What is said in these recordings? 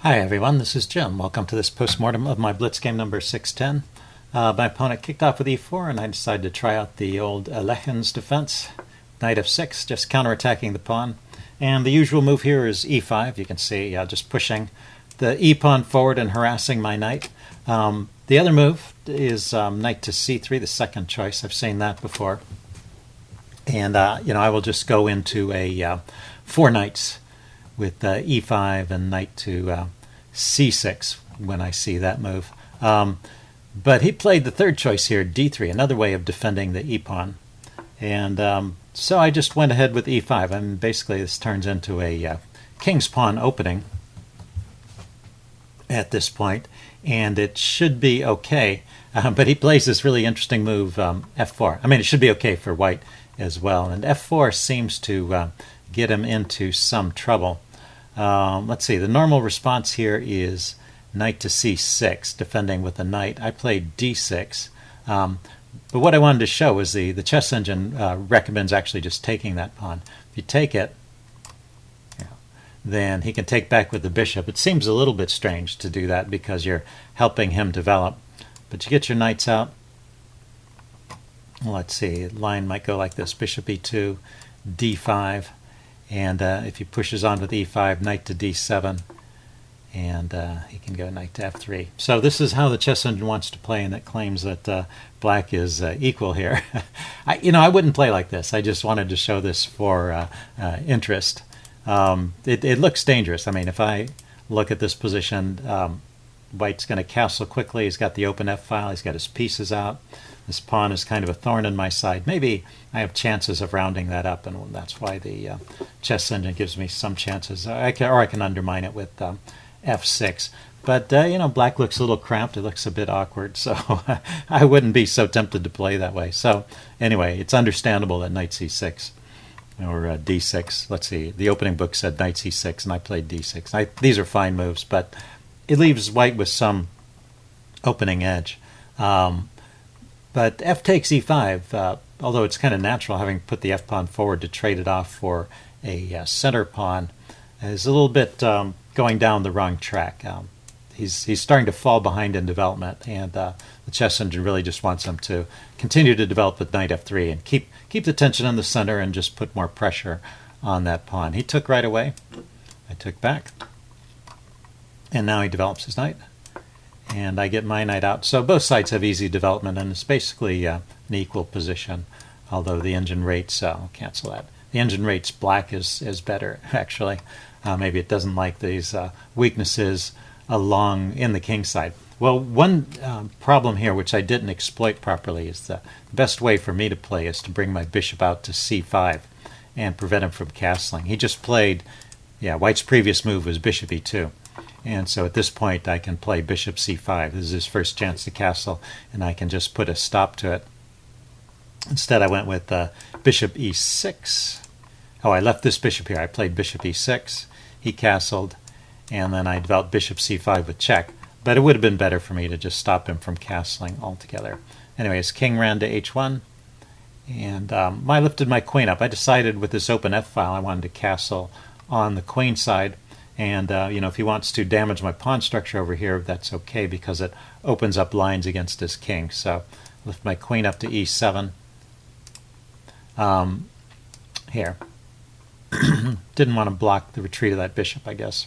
Hi everyone, this is Jim. Welcome to this postmortem of my Blitz game number 610. My opponent kicked off with e4 and I decided to try out the old Alekhine's defense. Knight f6, just counterattacking the pawn. And the usual move here is e5. You can see just pushing the e-pawn forward and harassing my knight. The other move is knight to c3, the second choice. I've seen that before. And I will just go into a 4 knights with e5 and knight to c6 when I see that move. But he played the third choice here, d3, another way of defending the e-pawn. And so I just went ahead with e5. I mean, basically this turns into a king's pawn opening at this point, and it should be okay. But he plays this really interesting move, f4. I mean, it should be okay for white as well. And f4 seems to get him into some trouble. Let's see, the normal response here is knight to c6, defending with a knight. I played d6. But what I wanted to show is the chess engine recommends actually just taking that pawn. If you take it, then he can take back with the bishop. It seems a little bit strange to do that because you're helping him develop. But you get your knights out. Let's see, line might go like this, bishop e2, d5, and if he pushes on with e5, knight to d7, and he can go knight to f3. So this is how the chess engine wants to play, and it claims that black is equal here. I wouldn't play like this. I just wanted to show this for interest. It looks dangerous. I mean, if I look at this position, white's going to castle quickly. He's got the open f-file. He's got his pieces out. This pawn is kind of a thorn in my side. Maybe I have chances of rounding that up, and that's why the chess engine gives me some chances. Or I can undermine it with f6. But, black looks a little cramped. It looks a bit awkward, so I wouldn't be so tempted to play that way. So anyway, it's understandable that knight c6 or d6. Let's see, the opening book said knight c6, and I played d6. These are fine moves, but it leaves white with some opening edge. But f takes e5, although it's kind of natural having put the f-pawn forward to trade it off for a center pawn, is a little bit going down the wrong track. He's starting to fall behind in development, and the chess engine really just wants him to continue to develop with knight f3 and keep the tension in the center and just put more pressure on that pawn. He took right away. I took back. And now he develops his knight. And I get my knight out. So both sides have easy development, and it's basically an equal position, although the engine rates, I'll cancel that. The engine rates black is better, actually. Maybe it doesn't like these weaknesses along in the king side. Well, one problem here, which I didn't exploit properly, is the best way for me to play is to bring my bishop out to c5 and prevent him from castling. He just played, white's previous move was bishop e2. And so at this point I can play bishop c5. This is his first chance to castle, and I can just put a stop to it. Instead I went with bishop e6. Oh, I left this bishop here. I played bishop e6. He castled, and then I developed bishop c5 with check. But it would have been better for me to just stop him from castling altogether. Anyway, his king ran to h1, and I lifted my queen up. I decided with this open f-file I wanted to castle on the queen side. And, if he wants to damage my pawn structure over here, that's okay because it opens up lines against his king. So lift my queen up to e7. Here. Didn't want to block the retreat of that bishop, I guess.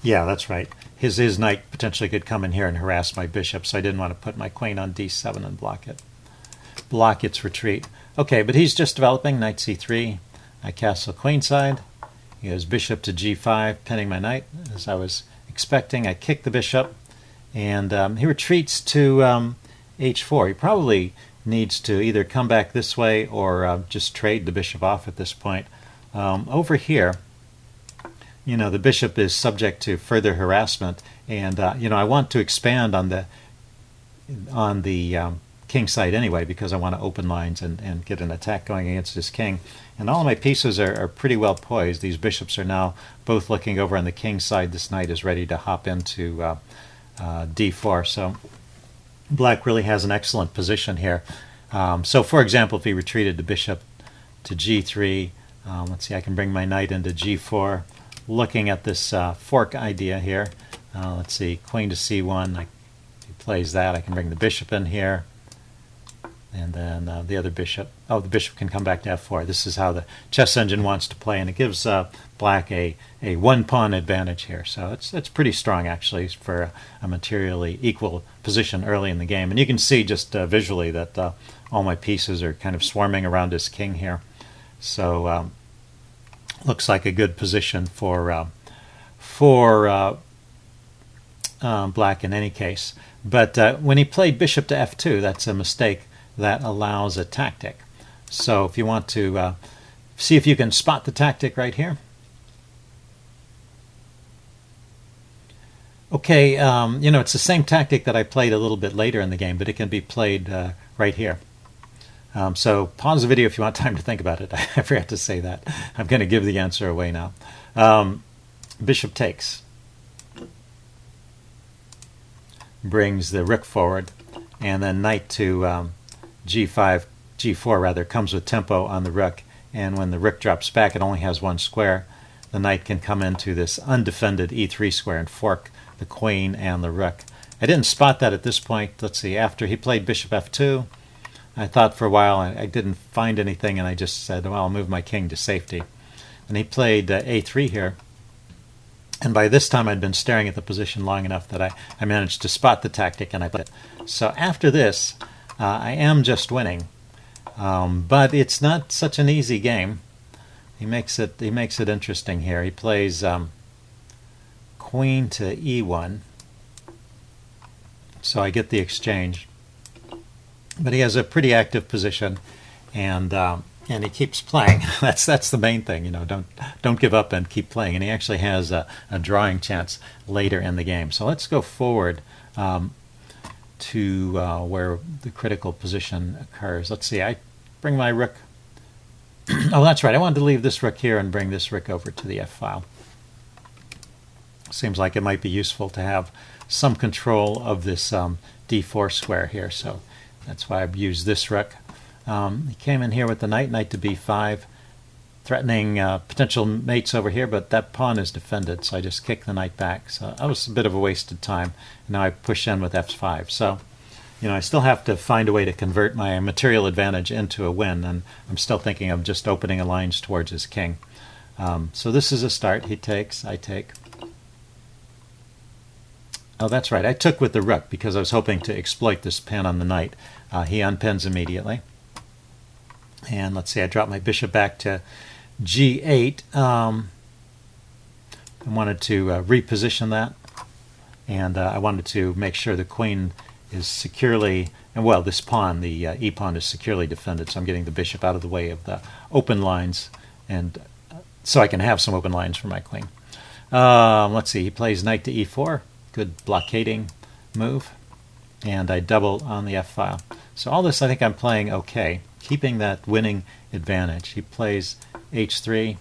Yeah, that's right. His knight potentially could come in here and harass my bishop, so I didn't want to put my queen on d7 and block it. Block its retreat. Okay, but he's just developing knight c3. I castle queenside. He goes bishop to g5, pinning my knight, as I was expecting. I kick the bishop, and he retreats to h4. He probably needs to either come back this way or just trade the bishop off at this point. Over here, the bishop is subject to further harassment, and I want to expand on the king side anyway because I want to open lines and get an attack going against his king. And all of my pieces are pretty well poised. These bishops are now both looking over on the king side. This knight is ready to hop into d4. So black really has an excellent position here. So for example, if he retreated the bishop to g3, let's see, I can bring my knight into g4, looking at this fork idea here. Let's see, queen to c1. If he plays that, I can bring the bishop in here. And then the other bishop, the bishop can come back to f4. This is how the chess engine wants to play, and it gives black a one-pawn advantage here. So it's pretty strong, actually, for a materially equal position early in the game. And you can see just visually that all my pieces are kind of swarming around his king here. So looks like a good position for black in any case. But when he played bishop to f2, that's a mistake that allows a tactic. So if you want to see if you can spot the tactic right here. Okay, it's the same tactic that I played a little bit later in the game, but it can be played right here. So pause the video if you want time to think about it. I forgot to say that. I'm going to give the answer away now. Bishop takes. Brings the rook forward, and then knight to g5, g4 rather, comes with tempo on the rook, and when the rook drops back, it only has one square. The knight can come into this undefended e3 square and fork the queen and the rook. I didn't spot that at this point. Let's see, after he played bishop f2, I thought for a while I didn't find anything, and I just said, well, I'll move my king to safety. And he played a3 here, and by this time I'd been staring at the position long enough that I managed to spot the tactic, and I played it. So after this, I am just winning, but it's not such an easy game. He makes it interesting here. He plays queen to e1, so I get the exchange. But he has a pretty active position, and he keeps playing. That's the main thing, Don't give up and keep playing. And he actually has a drawing chance later in the game. So let's go forward to where the critical position occurs. Let's see, I bring my rook. Oh, that's right, I wanted to leave this rook here and bring this rook over to the f-file. Seems like it might be useful to have some control of this d4 square here, so that's why I've used this rook. He came in here with the knight to b5, threatening potential mates over here, but that pawn is defended, so I just kick the knight back. So that was a bit of a wasted time. Now I push in with f5. So, I still have to find a way to convert my material advantage into a win, and I'm still thinking of just opening a lines towards his king. So this is a start. He takes, I take. Oh, that's right. I took with the rook because I was hoping to exploit this pin on the knight. He unpins immediately. And let's see, I drop my bishop back to g8. I wanted to reposition that, and I wanted to make sure the queen is securely, and well, this pawn, the e-pawn, is securely defended, so I'm getting the bishop out of the way of the open lines, and so I can have some open lines for my queen. Let's see, he plays knight to e4, good blockading move, and I double on the f-file. So all this I think I'm playing okay, keeping that winning advantage. He plays h3,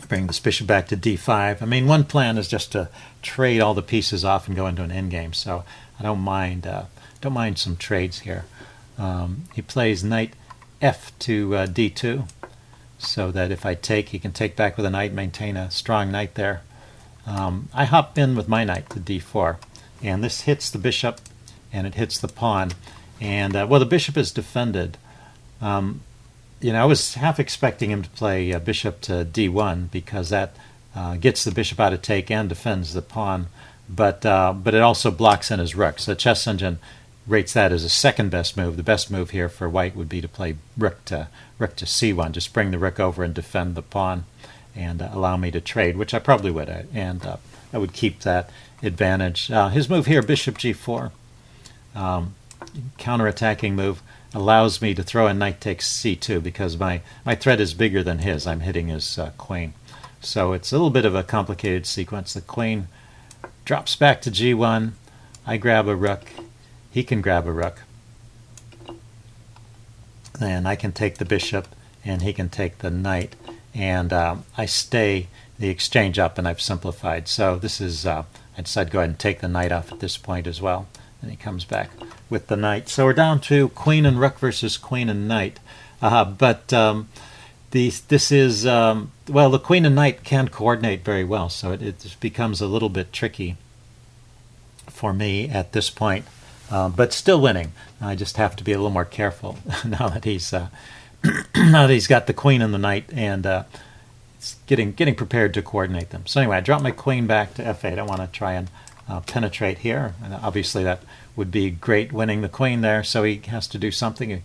bring this bishop back to d5. I mean, one plan is just to trade all the pieces off and go into an endgame, so I don't mind some trades here. He plays knight f to d2, so that if I take, he can take back with a knight, maintain a strong knight there. I hop in with my knight to d4, and this hits the bishop, and it hits the pawn. And, well, the bishop is defended. I was half expecting him to play bishop to d1 because that gets the bishop out of take and defends the pawn, but it also blocks in his rook. So the chess engine rates that as a second best move. The best move here for white would be to play rook to c1, just bring the rook over and defend the pawn and allow me to trade, which I probably would, and I would keep that advantage. His move here, bishop g4, counterattacking move, allows me to throw in knight takes c2 because my threat is bigger than his. I'm hitting his queen. So it's a little bit of a complicated sequence. The queen drops back to g1. I grab a rook. He can grab a rook. Then I can take the bishop, and he can take the knight. And I stay the exchange up, and I've simplified. So this is, I decided to go ahead and take the knight off at this point as well. And he comes back with the knight. So we're down to queen and rook versus queen and knight. But This is, well, the queen and knight can coordinate very well, so it becomes a little bit tricky for me at this point, but still winning. I just have to be a little more careful now that he's now that he's got the queen and the knight, and it's getting prepared to coordinate them. So anyway, I drop my queen back to f8. I want to try and penetrate here, and obviously that would be great, winning the queen there. So he has to do something. He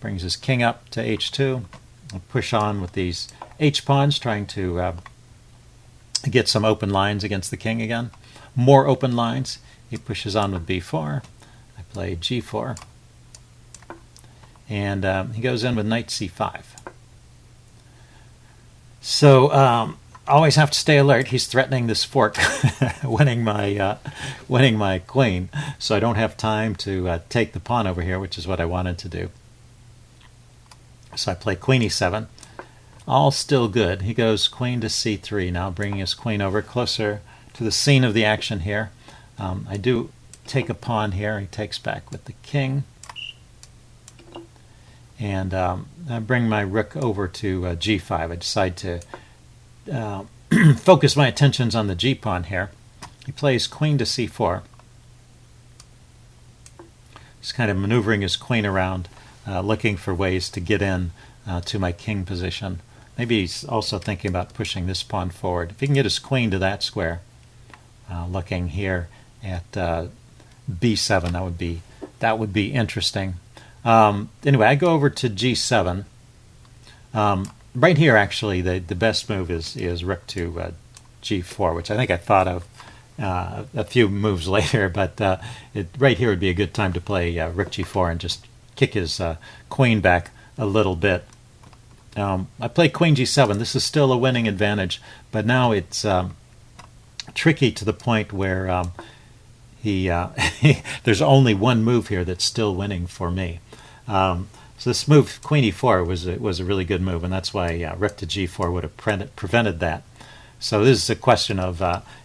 brings his king up to h2. I'll push on with these h-pawns, trying to get some open lines against the king again. More open lines. He pushes on with b4. I play g4. And he goes in with knight c5. So always have to stay alert. He's threatening this fork, winning my queen. So I don't have time to take the pawn over here, which is what I wanted to do. So I play queen e7. All still good. He goes queen to c3 now, bringing his queen over closer to the scene of the action here. I do take a pawn here. He takes back with the king. And I bring my rook over to g5. I decide to focus my attentions on the g-pawn here. He plays queen to c4. He's kind of maneuvering his queen around, looking for ways to get in to my king position. Maybe he's also thinking about pushing this pawn forward. If he can get his queen to that square, looking here at b7, that would be interesting. Anyway, I go over to g7. Right here, actually, the best move is rook to g4, which I think I thought of a few moves later, but right here would be a good time to play rook g4 and just kick his queen back a little bit. I play queen g7. This is still a winning advantage, but now it's tricky to the point where there's only one move here that's still winning for me. So this move, queen e4, was a really good move, and that's why rook to g4 would have prevented that. So this is a question of,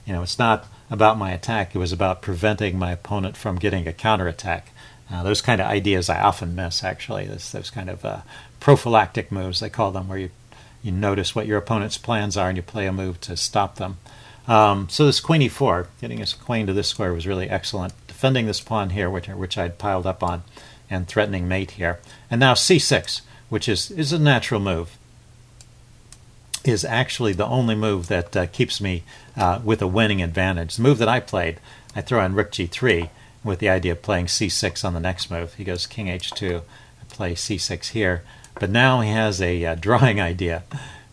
it's not about my attack. It was about preventing my opponent from getting a counterattack. Those kind of ideas I often miss, actually. Those kind of prophylactic moves, they call them, where you notice what your opponent's plans are and you play a move to stop them. So this queen e4, getting his queen to this square, was really excellent. Defending this pawn here, which I'd piled up on, and threatening mate here. And now c6, which is a natural move, is actually the only move that keeps me with a winning advantage. The move that I played, I throw in rook g3 with the idea of playing c6 on the next move. He goes king h2, I play c6 here. But now he has a drawing idea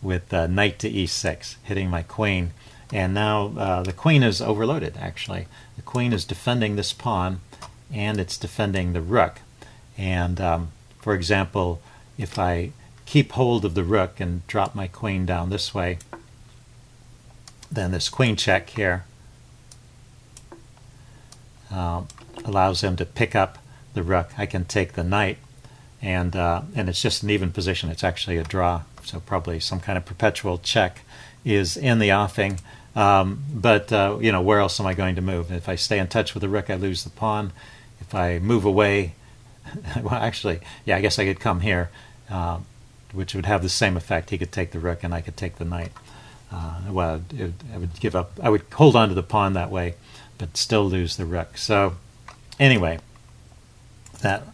with knight to e6, hitting my queen. And now the queen is overloaded, actually. The queen is defending this pawn, and it's defending the rook. And, for example, if I keep hold of the rook and drop my queen down this way, then this queen check here allows him to pick up the rook. I can take the knight, and it's just an even position. It's actually a draw, so probably some kind of perpetual check is in the offing. But where else am I going to move? If I stay in touch with the rook, I lose the pawn. If I move away, well, actually, yeah, I guess I could come here, which would have the same effect. He could take the rook, and I could take the knight. I would give up. I would hold on to the pawn that way, but still lose the rook. So, anyway, that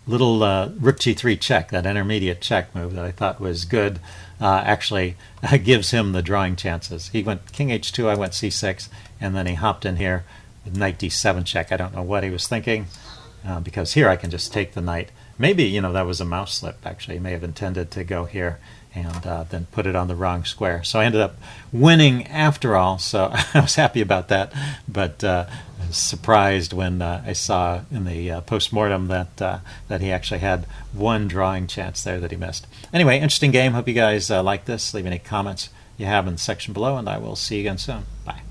little rook g3 check, that intermediate check move that I thought was good, actually gives him the drawing chances. He went king h2, I went c6, and then he hopped in here with knight d7 check. I don't know what he was thinking, because here I can just take the knight. Maybe, that was a mouse slip, actually. He may have intended to go here and then put it on the wrong square. So I ended up winning after all, so I was happy about that, but I was surprised when I saw in the postmortem that he actually had one drawing chance there that he missed. Anyway, interesting game. Hope you guys like this. Leave any comments you have in the section below, and I will see you again soon. Bye.